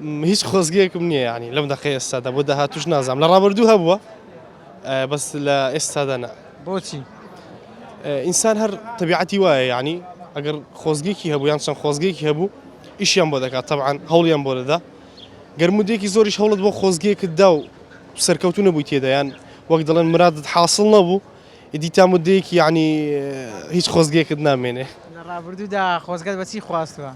هیچ خۆزگەیەکم نییە ینی لەم دەقەی ئێستادا بۆ داهاتووش نازانم لە ڕابردوو هەبووە بەس لە ئێستادا نا. بۆچی؟ ئینسان هەر تەبیعەتی وایە ینی ئەگەر خۆزگەیەکی هەبوو یان چەند خۆزگەیەکی هەبوو ئیشیان بۆ دەکات تەبعاً هەوڵیان بۆ دەدا گەرمودێکی زۆریش هەوڵت بۆ خۆزگەیەکت دا و سەرکەوتوو نەبووی تێدا یان وەک دەڵێن مرادت حاصڵ نەبوو ئیدی تا مودەیەکی ینی هیچ خۆزگەیەکت نامێنێ. لە ڕابردوودا خۆزگەت بەچی خواستووە؟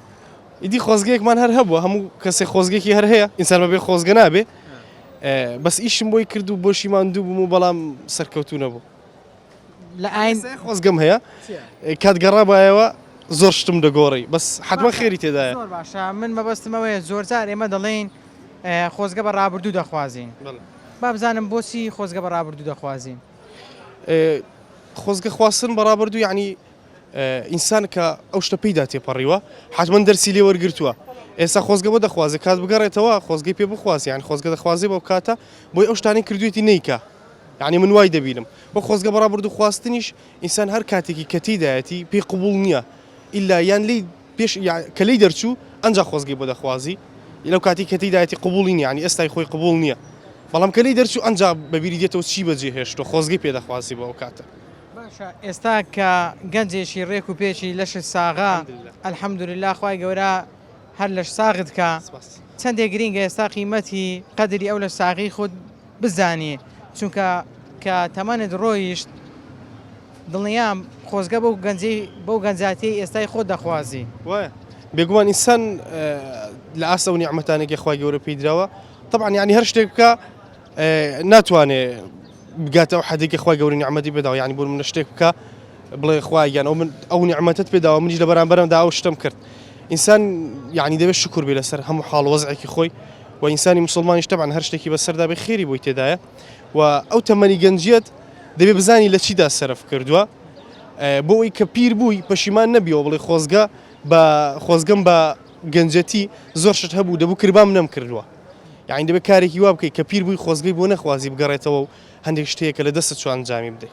ئیدی خۆزگەیەکمان هەر هەبووە هەموو کەسێک خۆزگەیەکی هەر هەیە ئینسان بەبێ خۆزگە نابێ بەس ئیشم بۆی کرد و بۆشی ماندوو بووم و بەڵام سەرکەوتوو نەبوو. لە ئاین خۆزگەم هەیە کات گەڕا بایەوە زۆر شتم دەگۆڕی بەس حتمما خێری تێدایە. زۆر باشە من مەبەستمەوەیە زۆرجار ئێمە دەڵێن خۆزگە بە ڕابردوو دەخوازین. با بزانم بۆچی خۆزگە بە ڕابردوو دەخوازین؟ خۆزگە خواستن بە ڕابردوو یعنی ئینسان کە ئەو شتە پێیدا تێپەڕیوە حتمما دەرسی لێ وەرگرتووە ئێستا خۆزگە بۆ دەخوازێ کات بگەڕێتەوە خۆزگەی پێ بخوازی یان خۆزگە دەخوازێ بەو کاتە بۆی ئەو شتانی کردوێتی نیکە یعنی من وای دەبینم بۆ خۆزگە بە ڕابردوو خواستنیش ئینسان هەر کاتێکی کە تێدایەتی پێی قبوڵ نییە ئیلا یان لی پێش کە لی دەرچوو ئەنجا خۆزگەی بۆ دەخوازی لەو کاتی کە تێدایەتی قبوڵی نییە ینی ئێستای خۆی قبوڵ نییە بەڵام کە لی دەرچوو ئەنجا بەبیری دێتەوە چی بەجێهێشتۆ خۆزگەی پێ دەخوازی بۆ ئەو کاتە. باشە ئێستا کە گەنجێکی ڕێک و پێچی لەش ساغا ئەلحەمدولله خوای گەورە هەر لەش ساغت کە چەندێک گرینگە ئێستا قیمەتی قەدری ئەو لە ساغی خۆت بزانێ چونکە کە تەمەنت ڕۆیشت دڵنیام خۆزگە بەو گەنجاتی ئێستای خۆت دەخوازی. وایە بێگومان ئینسان لە ئاسە و نیعمەتانێکی خوای گەورە پێی دراوە طبعاً یعنی هەر شتێک بکە ناتوانێ بگاتە ئەو حەدێکی خوای گەورە نیعمەتی پێداوە یعنی بۆ من شتێک بکە بڵێ خوای گیان ئەو نیعمەتت پێداوە منیش لە بەرامبەرمدا ئەو شتم کرد ئینسان یعنی دەبێت شکر بێ لەسەر هەموو حاڵ وەزعێکی خۆی و ئینسانی مسلمانیش طبعاً هەر شتێکی بەسەردا بێ خێری بۆی تێدایە و ئەو تەمەنی گەنجیەت دەبێ بزانی لە چیدا سەرف کردووە بۆ ئەوی کە پیر بووی پەشیمان نەبیەوە بڵێ خۆزگەم بە گەنجەتی زۆر شت هەبوو دەبوو کربام نەم کردووە یعنی دەبێت کارێکی وا بکەیت کە پیر بووی خۆزگەی بۆ نەخوازی بگەڕێتەوە و هەندێک شتەیەکە لە دەستت چوان جامی بدەیت.